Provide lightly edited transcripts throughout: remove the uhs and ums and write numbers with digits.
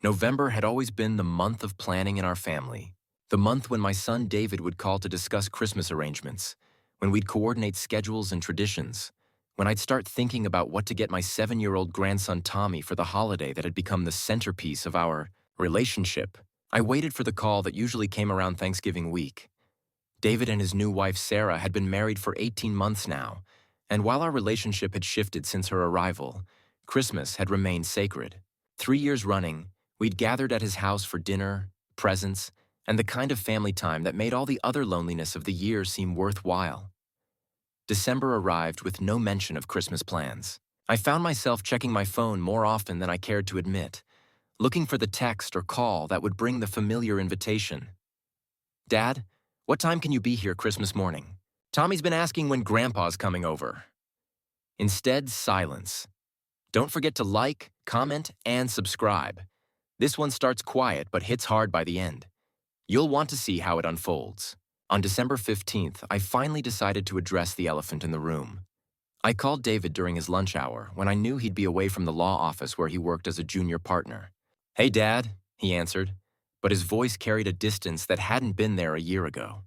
November had always been the month of planning in our family, the month when my son David would call to discuss Christmas arrangements, when we'd coordinate schedules and traditions, when I'd start thinking about what to get my 7-year-old grandson Tommy for the holiday that had become the centerpiece of our relationship. I waited for the call that usually came around Thanksgiving week. David and his new wife Sarah had been married for 18 months now, and while our relationship had shifted since her arrival, Christmas had remained sacred. 3 years running, we'd gathered at his house for dinner, presents, and the kind of family time that made all the other loneliness of the year seem worthwhile. December arrived with no mention of Christmas plans. I found myself checking my phone more often than I cared to admit, looking for the text or call that would bring the familiar invitation. "Dad, what time can you be here Christmas morning? Tommy's been asking when Grandpa's coming over." Instead, silence. "Don't forget to like, comment, and subscribe. This one starts quiet but hits hard by the end. You'll want to see how it unfolds." On December 15th, I finally decided to address the elephant in the room. I called David during his lunch hour when I knew he'd be away from the law office where he worked as a junior partner. "Hey, Dad," he answered, but his voice carried a distance that hadn't been there a year ago.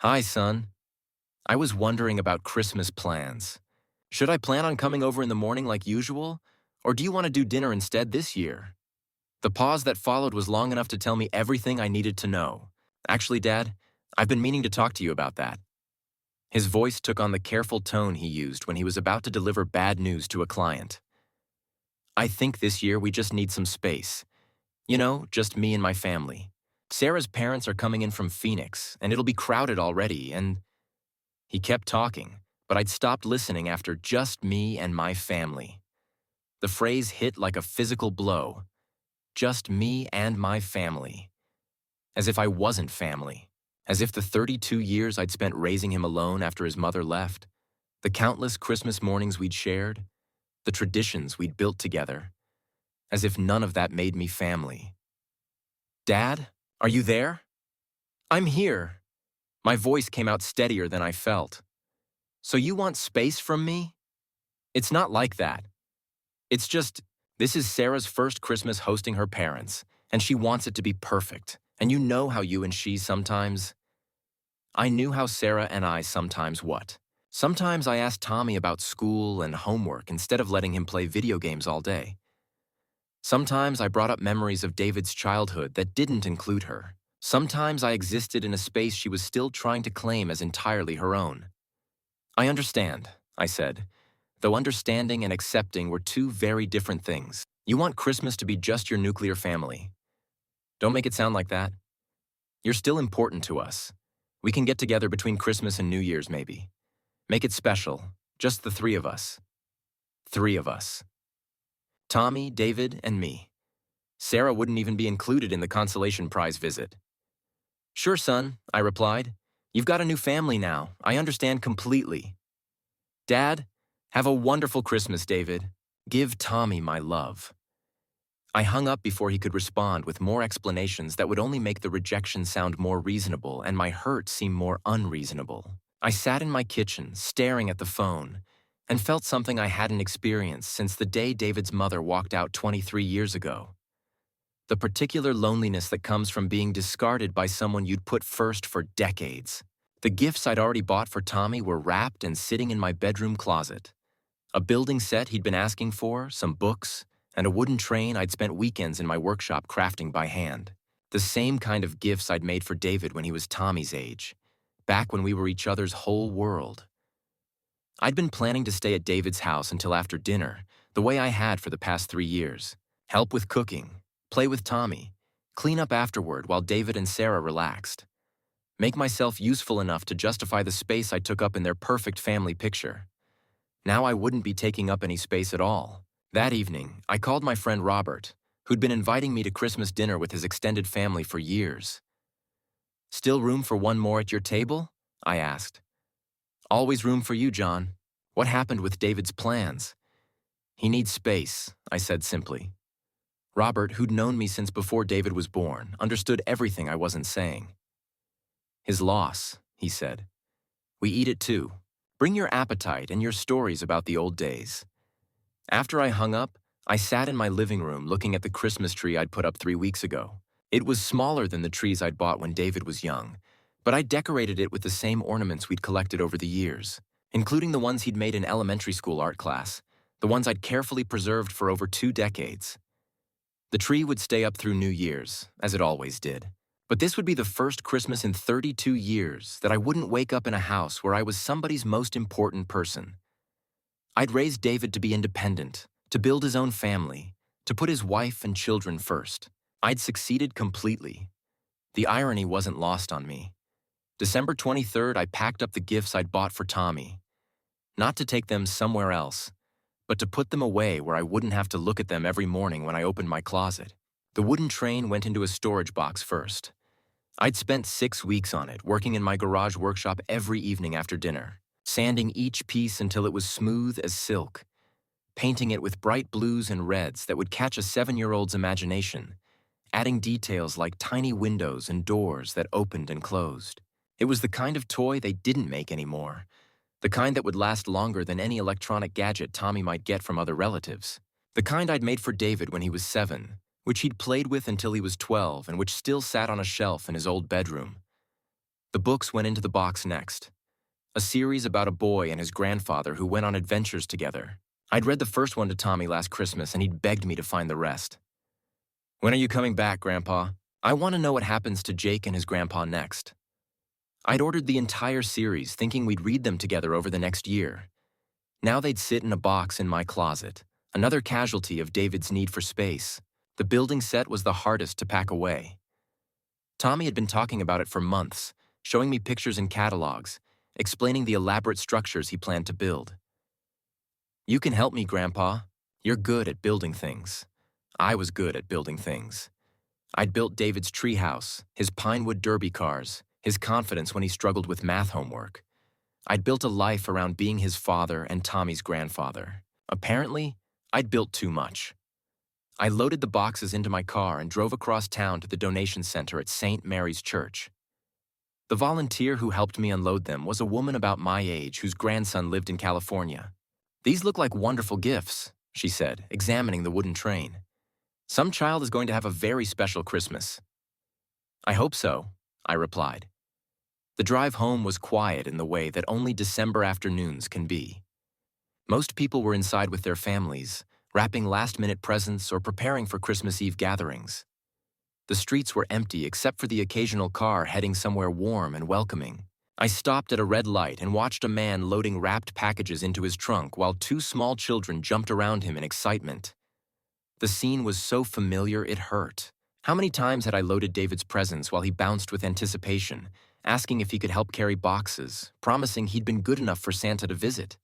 "Hi, son. I was wondering about Christmas plans. Should I plan on coming over in the morning like usual, or do you want to do dinner instead this year?" The pause that followed was long enough to tell me everything I needed to know. "Actually, Dad, I've been meaning to talk to you about that." His voice took on the careful tone he used when he was about to deliver bad news to a client. "I think this year we just need some space. You know, just me and my family. Sarah's parents are coming in from Phoenix, and it'll be crowded already, and—" He kept talking, but I'd stopped listening after "just me and my family." The phrase hit like a physical blow. Just me and my family. As if I wasn't family. As if the 32 years I'd spent raising him alone after his mother left, the countless Christmas mornings we'd shared, the traditions we'd built together, as if none of that made me family. "Dad, are you there?" "I'm here." My voice came out steadier than I felt. "So you want space from me?" "It's not like that. It's just, this is Sarah's first Christmas hosting her parents, and she wants it to be perfect. And you know how you and she sometimes—" I knew how Sarah and I sometimes what. Sometimes I asked Tommy about school and homework instead of letting him play video games all day. Sometimes I brought up memories of David's childhood that didn't include her. Sometimes I existed in a space she was still trying to claim as entirely her own. "I understand," I said, though understanding and accepting were two very different things. "You want Christmas to be just your nuclear family. Don't make it sound like that. You're still important to us. We can get together between Christmas and New Year's, maybe. Make it special, just the three of us. 3 of us. Tommy, David, and me. Sarah wouldn't even be included in the consolation prize visit." "Sure, son," I replied. "You've got a new family now. I understand completely." "Dad, have a wonderful Christmas, David. Give Tommy my love." I hung up before he could respond with more explanations that would only make the rejection sound more reasonable and my hurt seem more unreasonable. I sat in my kitchen, staring at the phone, and felt something I hadn't experienced since the day David's mother walked out 23 years ago. The particular loneliness that comes from being discarded by someone you'd put first for decades. The gifts I'd already bought for Tommy were wrapped and sitting in my bedroom closet. A building set he'd been asking for, some books, and a wooden train I'd spent weekends in my workshop crafting by hand. The same kind of gifts I'd made for David when he was Tommy's age, back when we were each other's whole world. I'd been planning to stay at David's house until after dinner, the way I had for the past 3 years. Help with cooking, play with Tommy, clean up afterward while David and Sarah relaxed. Make myself useful enough to justify the space I took up in their perfect family picture. Now I wouldn't be taking up any space at all. That evening, I called my friend Robert, who'd been inviting me to Christmas dinner with his extended family for years. "Still room for one more at your table?" I asked. "Always room for you, John. What happened with David's plans?" "He needs space," I said simply. Robert, who'd known me since before David was born, understood everything I wasn't saying. "His loss," he said. "We eat it too. Bring your appetite and your stories about the old days." After I hung up, I sat in my living room looking at the Christmas tree I'd put up 3 weeks ago. It was smaller than the trees I'd bought when David was young, but I decorated it with the same ornaments we'd collected over the years, including the ones he'd made in elementary school art class, the ones I'd carefully preserved for over 2 decades. The tree would stay up through New Year's, as it always did. But this would be the first Christmas in 32 years that I wouldn't wake up in a house where I was somebody's most important person. I'd raised David to be independent, to build his own family, to put his wife and children first. I'd succeeded completely. The irony wasn't lost on me. December 23rd, I packed up the gifts I'd bought for Tommy. Not to take them somewhere else, but to put them away where I wouldn't have to look at them every morning when I opened my closet. The wooden train went into a storage box first. I'd spent 6 weeks on it, working in my garage workshop every evening after dinner, sanding each piece until it was smooth as silk, painting it with bright blues and reds that would catch a 7-year-old's imagination, adding details like tiny windows and doors that opened and closed. It was the kind of toy they didn't make anymore, the kind that would last longer than any electronic gadget Tommy might get from other relatives. The kind I'd made for David when he was 7, which he'd played with until he was 12 and which still sat on a shelf in his old bedroom. The books went into the box next. A series about a boy and his grandfather who went on adventures together. I'd read the first one to Tommy last Christmas and he'd begged me to find the rest. "When are you coming back, Grandpa? I want to know what happens to Jake and his grandpa next." I'd ordered the entire series, thinking we'd read them together over the next year. Now they'd sit in a box in my closet, another casualty of David's need for space. The building set was the hardest to pack away. Tommy had been talking about it for months, showing me pictures and catalogs, explaining the elaborate structures he planned to build. "You can help me, Grandpa. You're good at building things." I was good at building things. I'd built David's treehouse, his pinewood derby cars, his confidence when he struggled with math homework. I'd built a life around being his father and Tommy's grandfather. Apparently, I'd built too much. I loaded the boxes into my car and drove across town to the donation center at St. Mary's Church. The volunteer who helped me unload them was a woman about my age whose grandson lived in California. "These look like wonderful gifts," she said, examining the wooden train. "Some child is going to have a very special Christmas." "I hope so," I replied. The drive home was quiet in the way that only December afternoons can be. Most people were inside with their families, wrapping last-minute presents or preparing for Christmas Eve gatherings. The streets were empty except for the occasional car heading somewhere warm and welcoming. I stopped at a red light and watched a man loading wrapped packages into his trunk while 2 small children jumped around him in excitement. The scene was so familiar it hurt. How many times had I loaded David's presents while he bounced with anticipation, asking if he could help carry boxes, promising he'd been good enough for Santa to visit?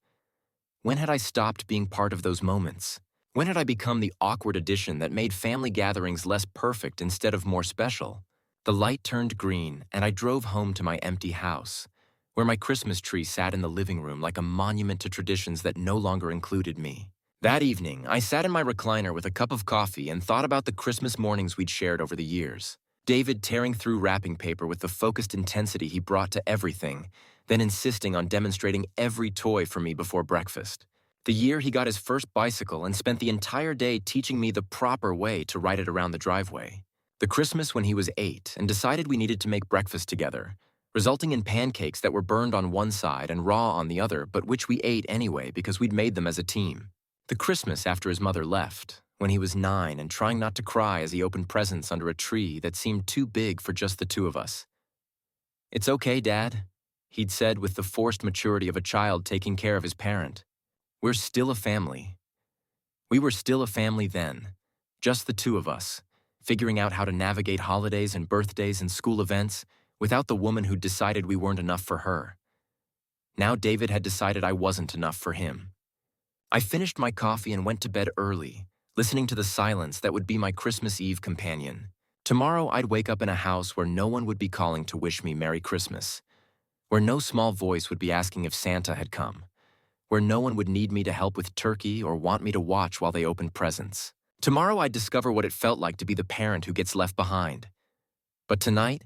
When had I stopped being part of those moments? When had I become the awkward addition that made family gatherings less perfect instead of more special? The light turned green, and I drove home to my empty house, where my Christmas tree sat in the living room like a monument to traditions that no longer included me. That evening, I sat in my recliner with a cup of coffee and thought about the Christmas mornings we'd shared over the years. David tearing through wrapping paper with the focused intensity he brought to everything, then insisting on demonstrating every toy for me before breakfast. The year he got his first bicycle and spent the entire day teaching me the proper way to ride it around the driveway. The Christmas when he was 8 and decided we needed to make breakfast together, resulting in pancakes that were burned on one side and raw on the other, but which we ate anyway because we'd made them as a team. The Christmas after his mother left, when he was 9 and trying not to cry as he opened presents under a tree that seemed too big for just the 2 of us. "It's okay, Dad," he'd said with the forced maturity of a child taking care of his parent. "We're still a family." We were still a family then, just the 2 of us, figuring out how to navigate holidays and birthdays and school events without the woman who'd decided we weren't enough for her. Now David had decided I wasn't enough for him. I finished my coffee and went to bed early, listening to the silence that would be my Christmas Eve companion. Tomorrow I'd wake up in a house where no one would be calling to wish me Merry Christmas, where no small voice would be asking if Santa had come, where no one would need me to help with turkey or want me to watch while they opened presents. Tomorrow I'd discover what it felt like to be the parent who gets left behind. But tonight,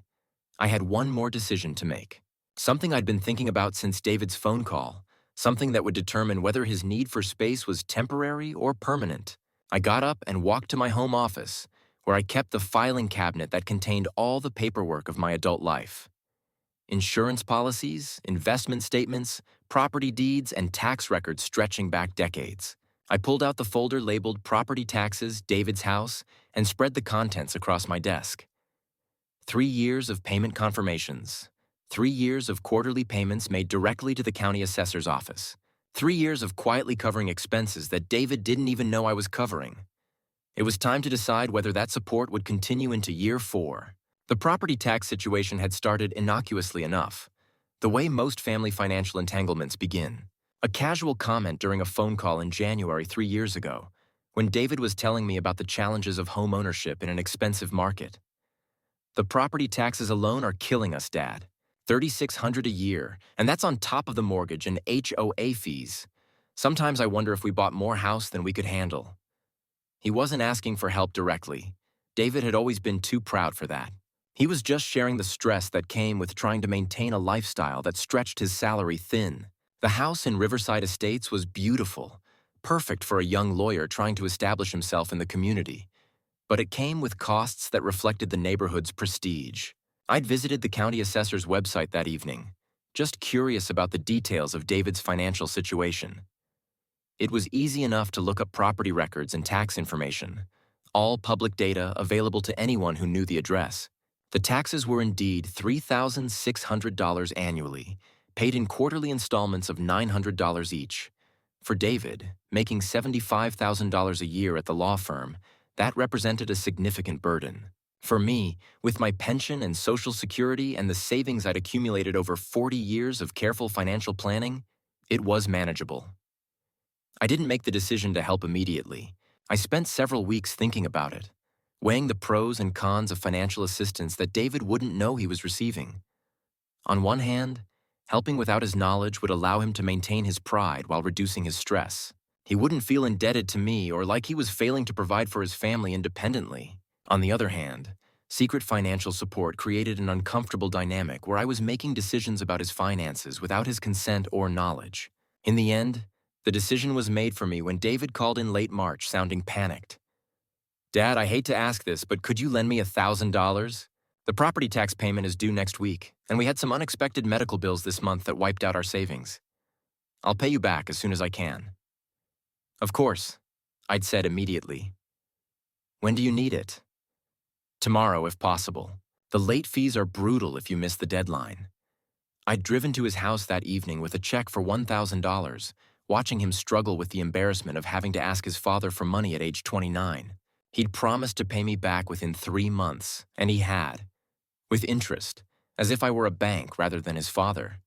I had one more decision to make. Something I'd been thinking about since David's phone call, something that would determine whether his need for space was temporary or permanent. I got up and walked to my home office, where I kept the filing cabinet that contained all the paperwork of my adult life. Insurance policies, investment statements, property deeds, and tax records stretching back decades. I pulled out the folder labeled Property Taxes, David's House, and spread the contents across my desk. 3 years of payment confirmations. 3 years of quarterly payments made directly to the county assessor's office. 3 years of quietly covering expenses that David didn't even know I was covering. It was time to decide whether that support would continue into year 4. The property tax situation had started innocuously enough, the way most family financial entanglements begin. A casual comment during a phone call in January 3 years ago, when David was telling me about the challenges of home ownership in an expensive market. "The property taxes alone are killing us, Dad. $3,600 a year, and that's on top of the mortgage and HOA fees. Sometimes I wonder if we bought more house than we could handle." He wasn't asking for help directly. David had always been too proud for that. He was just sharing the stress that came with trying to maintain a lifestyle that stretched his salary thin. The house in Riverside Estates was beautiful, perfect for a young lawyer trying to establish himself in the community. But it came with costs that reflected the neighborhood's prestige. I'd visited the county assessor's website that evening, just curious about the details of David's financial situation. It was easy enough to look up property records and tax information, all public data available to anyone who knew the address. The taxes were indeed $3,600 annually, paid in quarterly installments of $900 each. For David, making $75,000 a year at the law firm, that represented a significant burden. For me, with my pension and Social Security and the savings I'd accumulated over 40 years of careful financial planning, it was manageable. I didn't make the decision to help immediately. I spent several weeks thinking about it, weighing the pros and cons of financial assistance that David wouldn't know he was receiving. On one hand, helping without his knowledge would allow him to maintain his pride while reducing his stress. He wouldn't feel indebted to me or like he was failing to provide for his family independently. On the other hand, secret financial support created an uncomfortable dynamic where I was making decisions about his finances without his consent or knowledge. In the end, the decision was made for me when David called in late March, sounding panicked. "Dad, I hate to ask this, but could you lend me $1,000? The property tax payment is due next week, and we had some unexpected medical bills this month that wiped out our savings. I'll pay you back as soon as I can." "Of course," I'd said immediately. "When do you need it?" "Tomorrow, if possible. The late fees are brutal if you miss the deadline." I'd driven to his house that evening with a check for $1,000, watching him struggle with the embarrassment of having to ask his father for money at age 29. He'd promised to pay me back within 3 months, and he had, with interest, as if I were a bank rather than his father.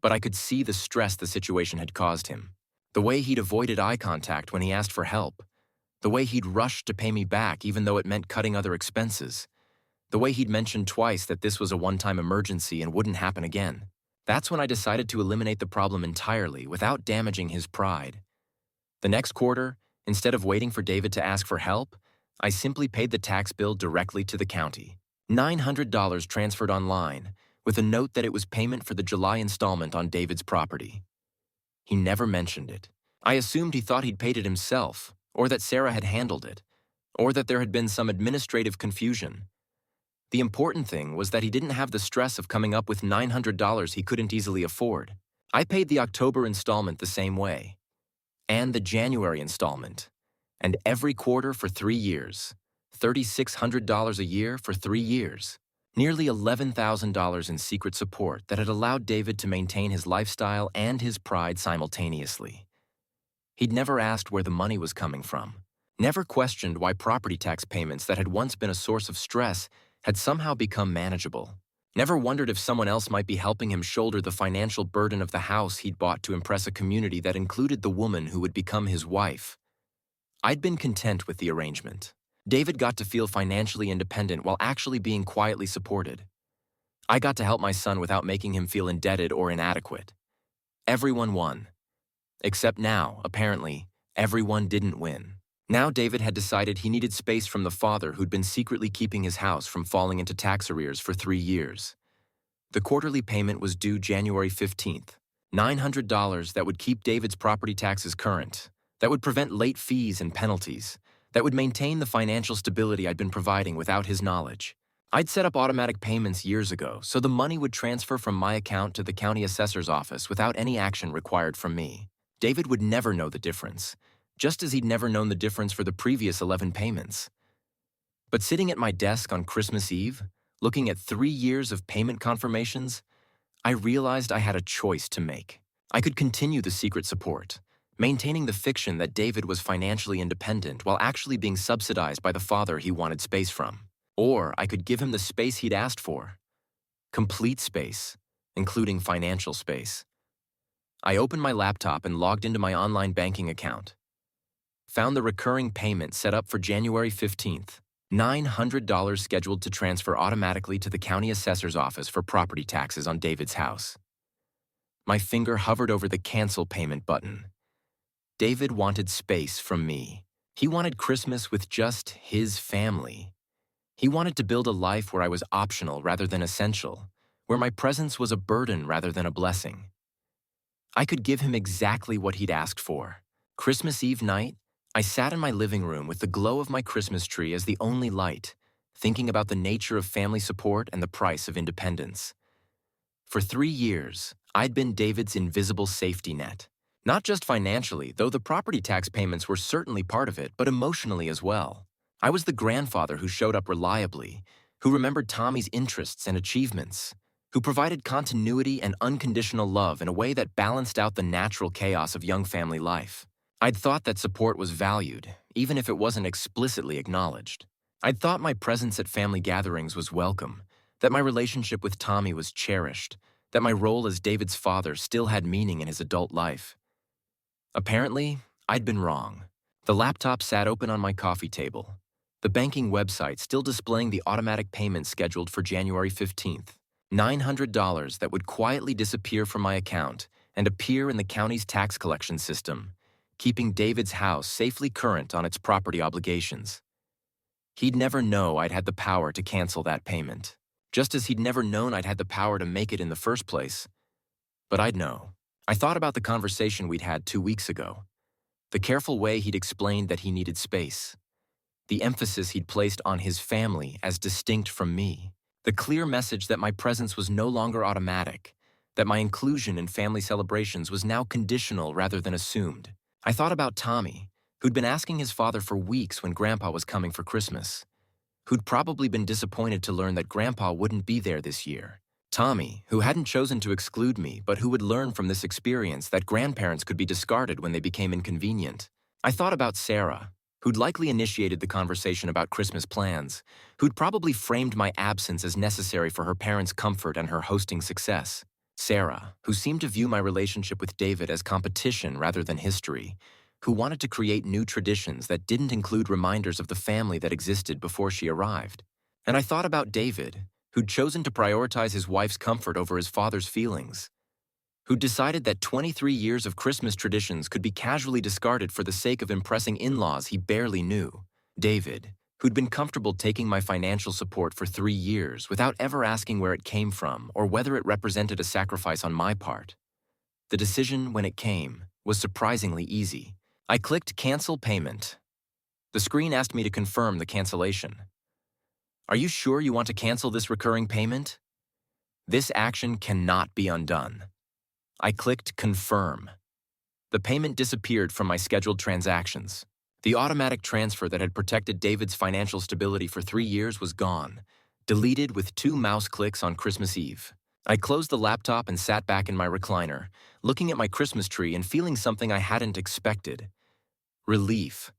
But I could see the stress the situation had caused him. The way he'd avoided eye contact when he asked for help. The way he'd rushed to pay me back even though it meant cutting other expenses. The way he'd mentioned twice that this was a one-time emergency and wouldn't happen again. That's when I decided to eliminate the problem entirely without damaging his pride. The next quarter, instead of waiting for David to ask for help, I simply paid the tax bill directly to the county. $900 transferred online, with a note that it was payment for the July installment on David's property. He never mentioned it. I assumed he thought he'd paid it himself, or that Sarah had handled it, or that there had been some administrative confusion. The important thing was that he didn't have the stress of coming up with $900 he couldn't easily afford. I paid the October installment the same way, and the January installment, and every quarter for 3 years. $3,600 a year for 3 years. Nearly $11,000 in secret support that had allowed David to maintain his lifestyle and his pride simultaneously. He'd never asked where the money was coming from, never questioned why property tax payments that had once been a source of stress had somehow become manageable, never wondered if someone else might be helping him shoulder the financial burden of the house he'd bought to impress a community that included the woman who would become his wife. I'd been content with the arrangement. David got to feel financially independent while actually being quietly supported. I got to help my son without making him feel indebted or inadequate. Everyone won. Except now, apparently, everyone didn't win. Now David had decided he needed space from the father who'd been secretly keeping his house from falling into tax arrears for 3 years. The quarterly payment was due January 15th, $900 that would keep David's property taxes current, that would prevent late fees and penalties, that would maintain the financial stability I'd been providing without his knowledge. I'd set up automatic payments years ago, so the money would transfer from my account to the county assessor's office without any action required from me. David would never know the difference, just as he'd never known the difference for the previous 11 payments. But sitting at my desk on Christmas Eve, looking at 3 years of payment confirmations, I realized I had a choice to make. I could continue the secret support, maintaining the fiction that David was financially independent while actually being subsidized by the father he wanted space from. Or I could give him the space he'd asked for. Complete space, including financial space. I opened my laptop and logged into my online banking account. Found the recurring payment set up for January 15th, $900 scheduled to transfer automatically to the county assessor's office for property taxes on David's house. My finger hovered over the cancel payment button. David wanted space from me. He wanted Christmas with just his family. He wanted to build a life where I was optional rather than essential, where my presence was a burden rather than a blessing. I could give him exactly what he'd asked for. Christmas Eve night, I sat in my living room with the glow of my Christmas tree as the only light, thinking about the nature of family support and the price of independence. For 3 years, I'd been David's invisible safety net. Not just financially, though the property tax payments were certainly part of it, but emotionally as well. I was the grandfather who showed up reliably, who remembered Tommy's interests and achievements, who provided continuity and unconditional love in a way that balanced out the natural chaos of young family life. I'd thought that support was valued, even if it wasn't explicitly acknowledged. I'd thought my presence at family gatherings was welcome, that my relationship with Tommy was cherished, that my role as David's father still had meaning in his adult life. Apparently, I'd been wrong. The laptop sat open on my coffee table, the banking website still displaying the automatic payment scheduled for January 15th, $900 that would quietly disappear from my account and appear in the county's tax collection system, keeping David's house safely current on its property obligations. He'd never know I'd had the power to cancel that payment, just as he'd never known I'd had the power to make it in the first place. But I'd know. I thought about the conversation we'd had 2 weeks ago, the careful way he'd explained that he needed space, the emphasis he'd placed on his family as distinct from me, the clear message that my presence was no longer automatic, that my inclusion in family celebrations was now conditional rather than assumed. I thought about Tommy, who'd been asking his father for weeks when Grandpa was coming for Christmas, who'd probably been disappointed to learn that Grandpa wouldn't be there this year. Tommy, who hadn't chosen to exclude me, but who would learn from this experience that grandparents could be discarded when they became inconvenient. I thought about Sarah, who'd likely initiated the conversation about Christmas plans, who'd probably framed my absence as necessary for her parents' comfort and her hosting success. Sarah, who seemed to view my relationship with David as competition rather than history, who wanted to create new traditions that didn't include reminders of the family that existed before she arrived. And I thought about David, who'd chosen to prioritize his wife's comfort over his father's feelings, who'd decided that 23 years of Christmas traditions could be casually discarded for the sake of impressing in-laws he barely knew. David, who'd been comfortable taking my financial support for 3 years without ever asking where it came from or whether it represented a sacrifice on my part. The decision, when it came, was surprisingly easy. I clicked Cancel Payment. The screen asked me to confirm the cancellation. Are you sure you want to cancel this recurring payment? This action cannot be undone. I clicked Confirm. The payment disappeared from my scheduled transactions. The automatic transfer that had protected David's financial stability for 3 years was gone, deleted with 2 mouse clicks on Christmas Eve. I closed the laptop and sat back in my recliner, looking at my Christmas tree and feeling something I hadn't expected. Relief.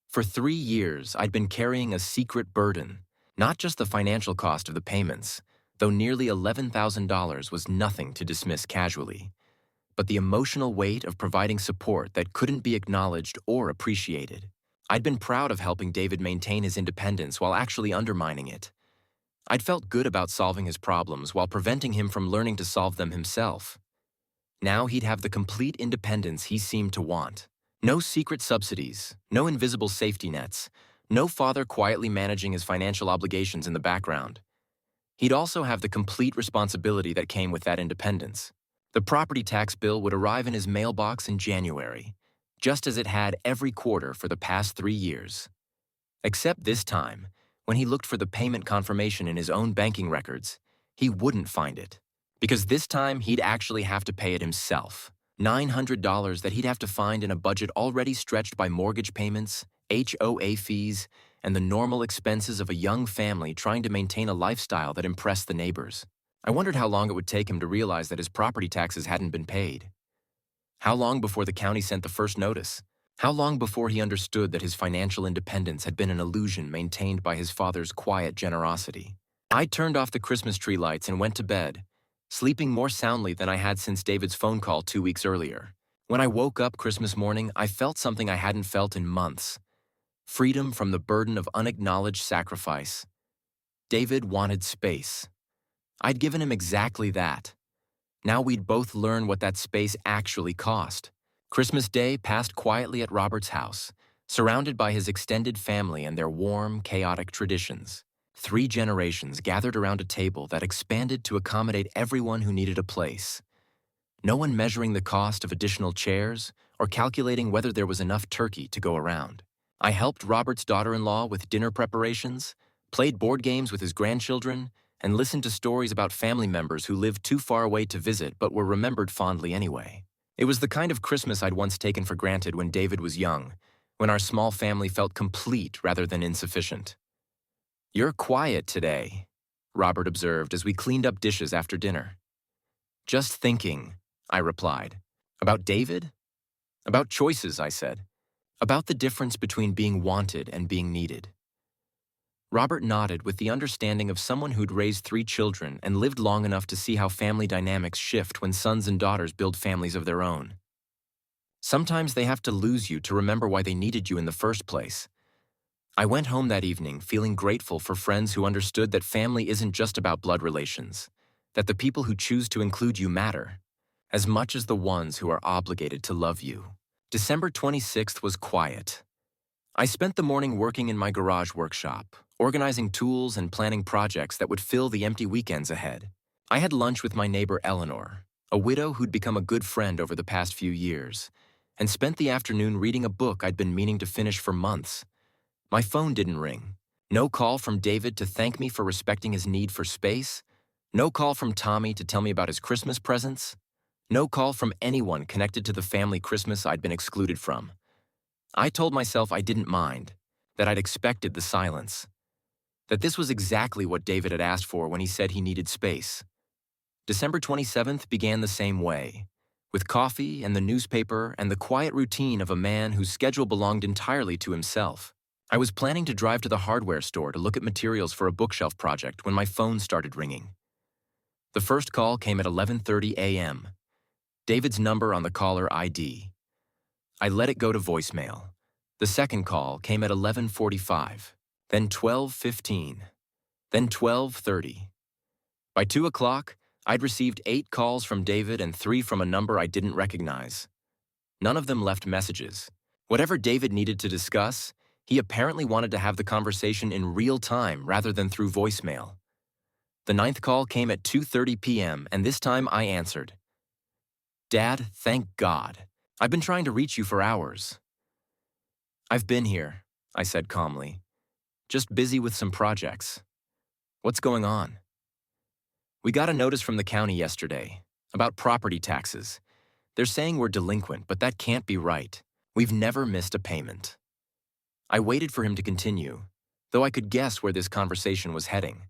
For 3 years, I'd been carrying a secret burden, not just the financial cost of the payments, though nearly $11,000 was nothing to dismiss casually, but the emotional weight of providing support that couldn't be acknowledged or appreciated. I'd been proud of helping David maintain his independence while actually undermining it. I'd felt good about solving his problems while preventing him from learning to solve them himself. Now he'd have the complete independence he seemed to want. No secret subsidies, no invisible safety nets, no father quietly managing his financial obligations in the background. He'd also have the complete responsibility that came with that independence. The property tax bill would arrive in his mailbox in January, just as it had every quarter for the past 3 years. Except this time, when he looked for the payment confirmation in his own banking records, he wouldn't find it. Because this time, he'd actually have to pay it himself. $900 that he'd have to find in a budget already stretched by mortgage payments, HOA fees, and the normal expenses of a young family trying to maintain a lifestyle that impressed the neighbors. I wondered how long it would take him to realize that his property taxes hadn't been paid. How long before the county sent the first notice? How long before he understood that his financial independence had been an illusion maintained by his father's quiet generosity? I turned off the Christmas tree lights and went to bed, sleeping more soundly than I had since David's phone call 2 weeks earlier. When I woke up Christmas morning, I felt something I hadn't felt in months. Freedom from the burden of unacknowledged sacrifice. David wanted space. I'd given him exactly that. Now we'd both learn what that space actually cost. Christmas Day passed quietly at Robert's house, surrounded by his extended family and their warm, chaotic traditions. 3 generations gathered around a table that expanded to accommodate everyone who needed a place. No one measuring the cost of additional chairs or calculating whether there was enough turkey to go around. I helped Robert's daughter-in-law with dinner preparations, played board games with his grandchildren, and listened to stories about family members who lived too far away to visit but were remembered fondly anyway. It was the kind of Christmas I'd once taken for granted when David was young, when our small family felt complete rather than insufficient. "You're quiet today," Robert observed as we cleaned up dishes after dinner. "Just thinking," I replied. "About David?" "About choices," I said. "About the difference between being wanted and being needed." Robert nodded with the understanding of someone who'd raised 3 children and lived long enough to see how family dynamics shift when sons and daughters build families of their own. Sometimes they have to lose you to remember why they needed you in the first place. I went home that evening feeling grateful for friends who understood that family isn't just about blood relations, that the people who choose to include you matter, as much as the ones who are obligated to love you. December 26th was quiet. I spent the morning working in my garage workshop, organizing tools and planning projects that would fill the empty weekends ahead. I had lunch with my neighbor Eleanor, a widow who'd become a good friend over the past few years, and spent the afternoon reading a book I'd been meaning to finish for months. My phone didn't ring. No call from David to thank me for respecting his need for space. No call from Tommy to tell me about his Christmas presents. No call from anyone connected to the family Christmas I'd been excluded from. I told myself I didn't mind, that I'd expected the silence, that this was exactly what David had asked for when he said he needed space. December 27th began the same way, with coffee and the newspaper and the quiet routine of a man whose schedule belonged entirely to himself. I was planning to drive to the hardware store to look at materials for a bookshelf project when my phone started ringing. The first call came at 11:30 a.m., David's number on the caller ID. I let it go to voicemail. The second call came at 11:45, then 12:15, then 12:30. By 2 o'clock, I'd received 8 calls from David and 3 from a number I didn't recognize. None of them left messages. Whatever David needed to discuss, he apparently wanted to have the conversation in real time rather than through voicemail. The 9th call came at 2:30 p.m., and this time I answered. "Dad, thank God. I've been trying to reach you for hours." "I've been here," I said calmly. "Just busy with some projects. What's going on?" "We got a notice from the county yesterday about property taxes. They're saying we're delinquent, but that can't be right. We've never missed a payment." I waited for him to continue, though I could guess where this conversation was heading.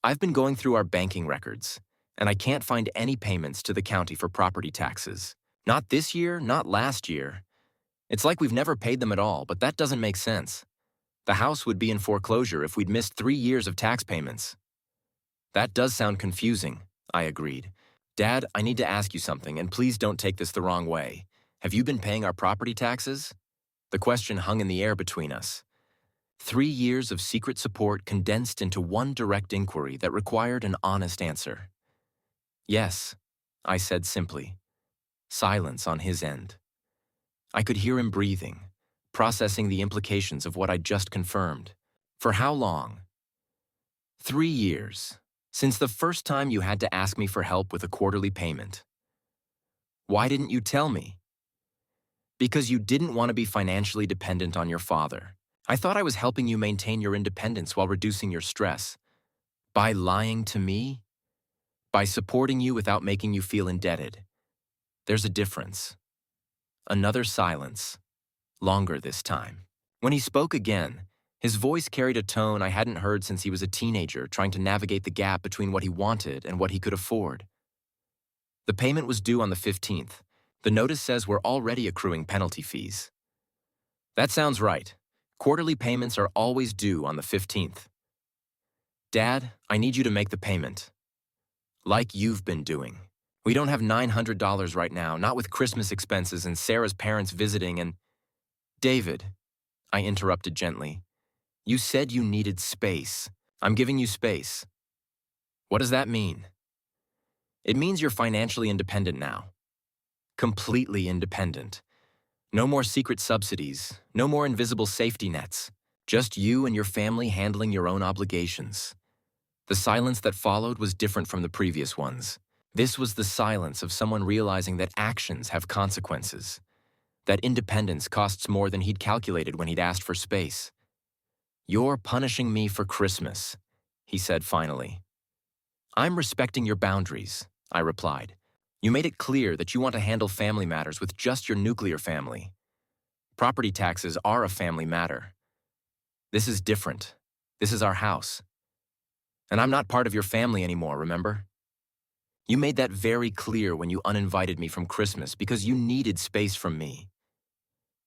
"I've been going through our banking records, and I can't find any payments to the county for property taxes. Not this year, not last year. It's like we've never paid them at all, but that doesn't make sense. The house would be in foreclosure if we'd missed 3 years of tax payments." "That does sound confusing," I agreed. "Dad, I need to ask you something, and please don't take this the wrong way. Have you been paying our property taxes?" The question hung in the air between us. 3 years of secret support condensed into one direct inquiry that required an honest answer. "Yes," I said simply. Silence on his end. I could hear him breathing, processing the implications of what I'd just confirmed. "For how long?" 3 years, since the first time you had to ask me for help with a quarterly payment." "Why didn't you tell me?" "Because you didn't want to be financially dependent on your father. I thought I was helping you maintain your independence while reducing your stress. By lying to me? By supporting you without making you feel indebted. There's a difference. Another silence. Longer this time. When he spoke again, his voice carried a tone I hadn't heard since he was a teenager, trying to navigate the gap between what he wanted and what he could afford. The payment was due on the 15th. The notice says we're already accruing penalty fees. That sounds right. Quarterly payments are always due on the 15th. Dad, I need you to make the payment. Like you've been doing. We don't have $900 right now, not with Christmas expenses and Sarah's parents visiting and… David, I interrupted gently. You said you needed space. I'm giving you space. What does that mean? It means you're financially independent now. Completely independent. No more secret subsidies, no more invisible safety nets. Just you and your family handling your own obligations. The silence that followed was different from the previous ones. This was the silence of someone realizing that actions have consequences. That independence costs more than he'd calculated when he'd asked for space. You're punishing me for Christmas, he said finally. I'm respecting your boundaries, I replied. You made it clear that you want to handle family matters with just your nuclear family. Property taxes are a family matter. This is different. This is our house. And I'm not part of your family anymore, remember? You made that very clear when you uninvited me from Christmas because you needed space from me.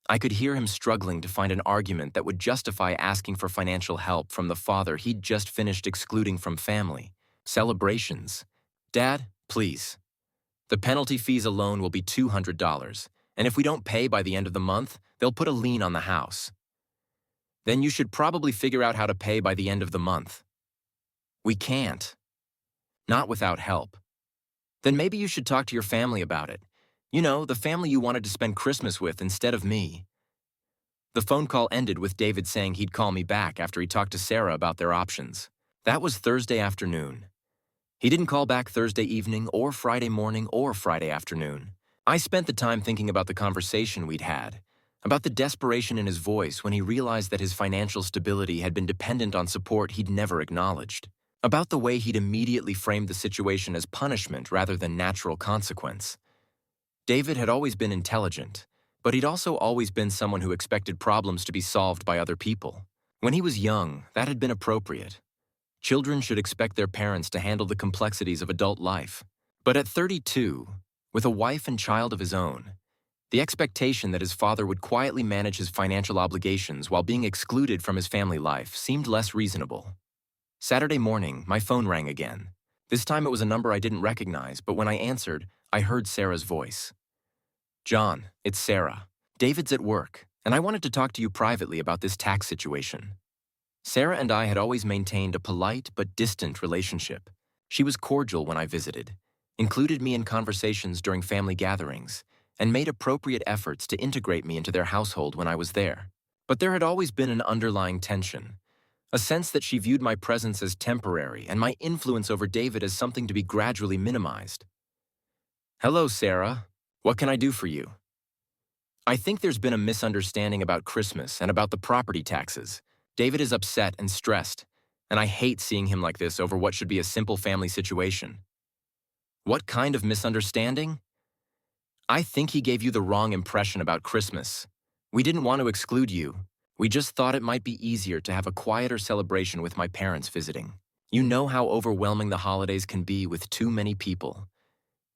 I could hear him struggling to find an argument that would justify asking for financial help from the father he'd just finished excluding from family. Celebrations. Dad, please. The penalty fees alone will be $200, and if we don't pay by the end of the month, they'll put a lien on the house. Then you should probably figure out how to pay by the end of the month. We can't. Not without help. Then maybe you should talk to your family about it. You know, the family you wanted to spend Christmas with instead of me. The phone call ended with David saying he'd call me back after he talked to Sarah about their options. That was Thursday afternoon. He didn't call back Thursday evening or Friday morning or Friday afternoon. I spent the time thinking about the conversation we'd had, about the desperation in his voice when he realized that his financial stability had been dependent on support he'd never acknowledged, about the way he'd immediately framed the situation as punishment rather than natural consequence. David had always been intelligent, but he'd also always been someone who expected problems to be solved by other people. When he was young, that had been appropriate. Children should expect their parents to handle the complexities of adult life. But at 32, with a wife and child of his own, the expectation that his father would quietly manage his financial obligations while being excluded from his family life seemed less reasonable. Saturday morning, my phone rang again. This time it was a number I didn't recognize, but when I answered, I heard Sarah's voice. John, it's Sarah. David's at work, and I wanted to talk to you privately about this tax situation. Sarah and I had always maintained a polite but distant relationship. She was cordial when I visited, included me in conversations during family gatherings, and made appropriate efforts to integrate me into their household when I was there. But there had always been an underlying tension, a sense that she viewed my presence as temporary and my influence over David as something to be gradually minimized. Hello, Sarah. What can I do for you? I think there's been a misunderstanding about Christmas and about the property taxes. David is upset and stressed, and I hate seeing him like this over what should be a simple family situation. What kind of misunderstanding? I think he gave you the wrong impression about Christmas. We didn't want to exclude you. We just thought it might be easier to have a quieter celebration with my parents visiting. You know how overwhelming the holidays can be with too many people.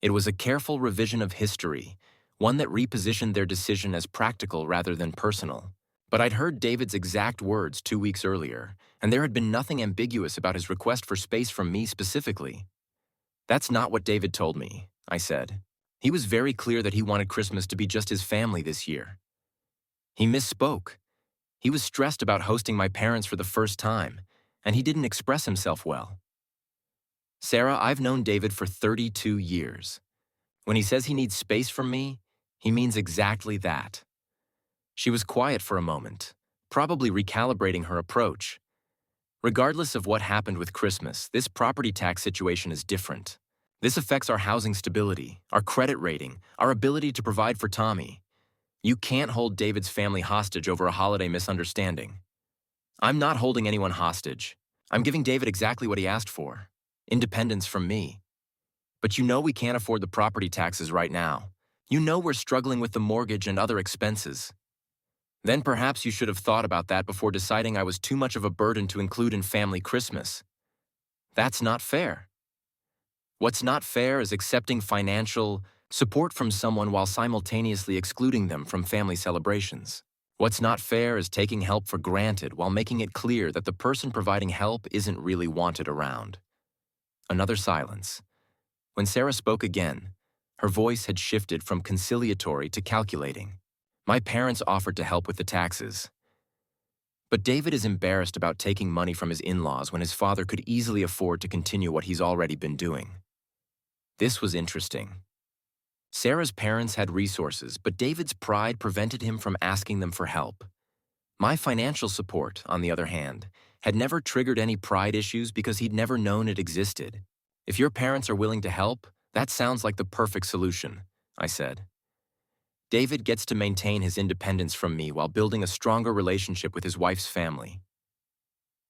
It was a careful revision of history, one that repositioned their decision as practical rather than personal. But I'd heard David's exact words 2 weeks earlier, and there had been nothing ambiguous about his request for space from me specifically. That's not what David told me, I said. He was very clear that he wanted Christmas to be just his family this year. He misspoke. He was stressed about hosting my parents for the first time, and he didn't express himself well. Sarah, I've known David for 32 years. When he says he needs space from me, he means exactly that. She was quiet for a moment, probably recalibrating her approach. Regardless of what happened with Christmas, this property tax situation is different. This affects our housing stability, our credit rating, our ability to provide for Tommy. You can't hold David's family hostage over a holiday misunderstanding. I'm not holding anyone hostage. I'm giving David exactly what he asked for. Independence from me. But you know we can't afford the property taxes right now. You know we're struggling with the mortgage and other expenses. Then perhaps you should have thought about that before deciding I was too much of a burden to include in family Christmas. That's not fair. What's not fair is accepting financial support from someone while simultaneously excluding them from family celebrations. What's not fair is taking help for granted while making it clear that the person providing help isn't really wanted around. Another silence. When Sarah spoke again, her voice had shifted from conciliatory to calculating. My parents offered to help with the taxes. But David is embarrassed about taking money from his in-laws when his father could easily afford to continue what he's already been doing. This was interesting. Sarah's parents had resources, but David's pride prevented him from asking them for help. My financial support, on the other hand, had never triggered any pride issues because he'd never known it existed. If your parents are willing to help, that sounds like the perfect solution, I said. David gets to maintain his independence from me while building a stronger relationship with his wife's family.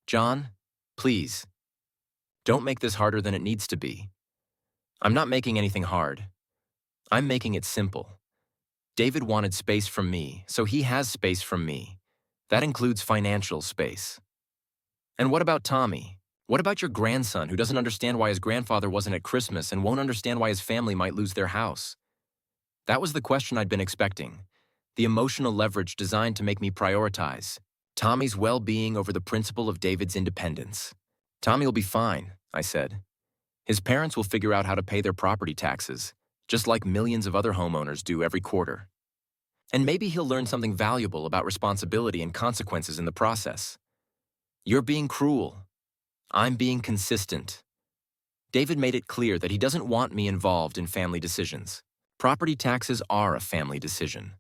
John, please, don't make this harder than it needs to be. I'm not making anything hard. I'm making it simple. David wanted space from me, so he has space from me. That includes financial space. And what about Tommy? What about your grandson who doesn't understand why his grandfather wasn't at Christmas and won't understand why his family might lose their house? That was the question I'd been expecting. The emotional leverage designed to make me prioritize Tommy's well-being over the principle of David's independence. Tommy will be fine, I said. His parents will figure out how to pay their property taxes, just like millions of other homeowners do every quarter. And maybe he'll learn something valuable about responsibility and consequences in the process. You're being cruel. I'm being consistent. David made it clear that he doesn't want me involved in family decisions. Property taxes are a family decision.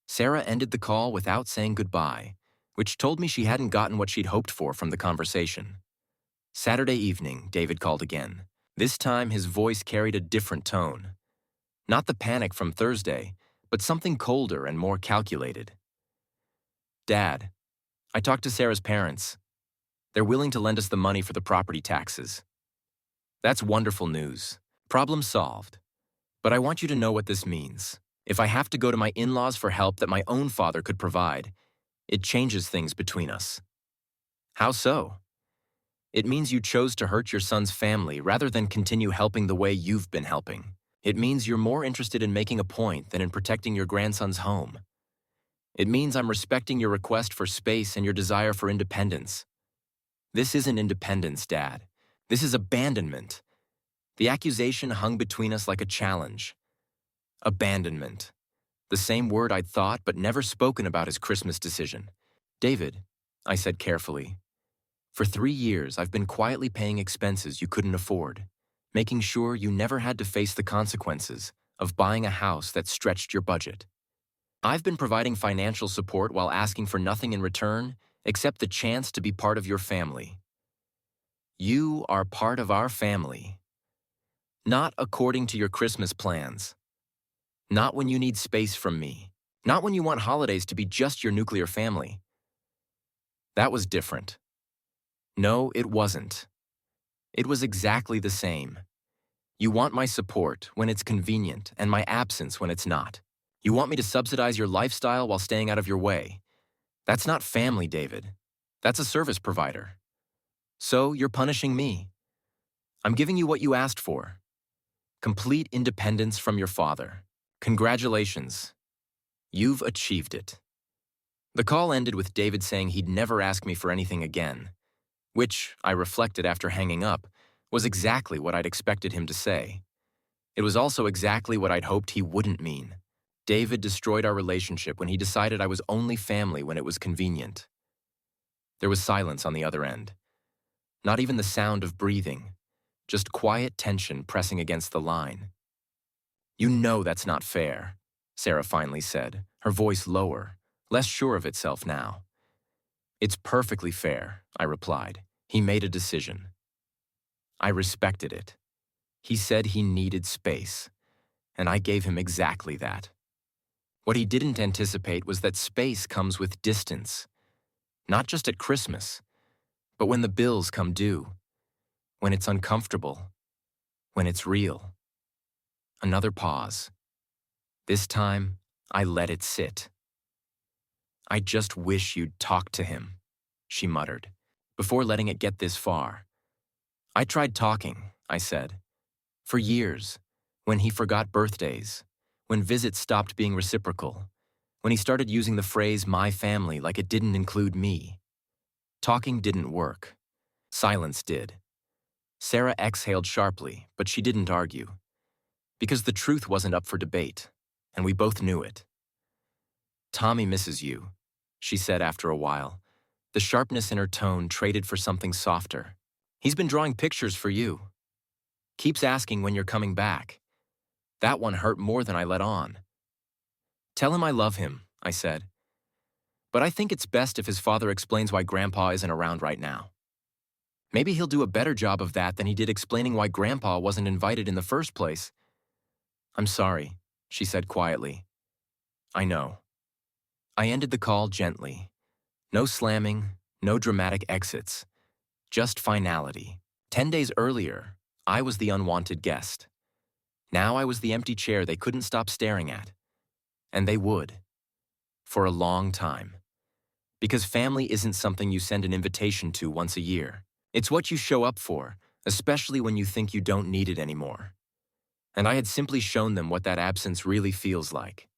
Sarah ended the call without saying goodbye, which told me she hadn't gotten what she'd hoped for from the conversation. Saturday evening, David called again. This time, his voice carried a different tone. Not the panic from Thursday, but something colder and more calculated. Dad, I talked to Sarah's parents. They're willing to lend us the money for the property taxes. That's wonderful news. Problem solved. But I want you to know what this means. If I have to go to my in-laws for help that my own father could provide, it changes things between us. How so? It means you chose to hurt your son's family rather than continue helping the way you've been helping. It means you're more interested in making a point than in protecting your grandson's home. It means I'm respecting your request for space and your desire for independence. This isn't independence, Dad. This is abandonment. The accusation hung between us like a challenge. Abandonment. The same word I'd thought but never spoken about his Christmas decision. David, I said carefully, for 3 years I've been quietly paying expenses you couldn't afford, making sure you never had to face the consequences of buying a house that stretched your budget. I've been providing financial support while asking for nothing in return except the chance to be part of your family. You are part of our family. Not according to your Christmas plans. Not when you need space from me. Not when you want holidays to be just your nuclear family. That was different. No, it wasn't. It was exactly the same. You want my support when it's convenient and my absence when it's not. You want me to subsidize your lifestyle while staying out of your way. That's not family, David. That's a service provider. So you're punishing me. I'm giving you what you asked for. Complete independence from your father. Congratulations. You've achieved it. The call ended with David saying he'd never ask me for anything again, which, I reflected after hanging up, was exactly what I'd expected him to say. It was also exactly what I'd hoped he wouldn't mean. David destroyed our relationship when he decided I was only family when it was convenient. There was silence on the other end. Not even the sound of breathing, just quiet tension pressing against the line. You know that's not fair, Sarah finally said, her voice lower, less sure of itself now. It's perfectly fair, I replied. He made a decision. I respected it. He said he needed space, and I gave him exactly that. What he didn't anticipate was that space comes with distance. Not just at Christmas, but when the bills come due, when it's uncomfortable, when it's real. Another pause. This time, I let it sit. "I just wish you'd talk to him," she muttered, before letting it get this far. "I tried talking," I said, "for years, when he forgot birthdays, when visits stopped being reciprocal, when he started using the phrase my family like it didn't include me. Talking didn't work. Silence did." Sarah exhaled sharply, but she didn't argue. Because the truth wasn't up for debate, and we both knew it. "Tommy misses you," she said after a while, the sharpness in her tone traded for something softer. "He's been drawing pictures for you. Keeps asking when you're coming back. That one hurt more than I let on." "Tell him I love him," I said. "But I think it's best if his father explains why Grandpa isn't around right now. Maybe he'll do a better job of that than he did explaining why Grandpa wasn't invited in the first place." "I'm sorry," she said quietly. "I know." I ended the call gently. No slamming, no dramatic exits. Just finality. 10 days earlier, I was the unwanted guest. Now I was the empty chair they couldn't stop staring at. And they would. For a long time. Because family isn't something you send an invitation to once a year. It's what you show up for, especially when you think you don't need it anymore. And I had simply shown them what that absence really feels like.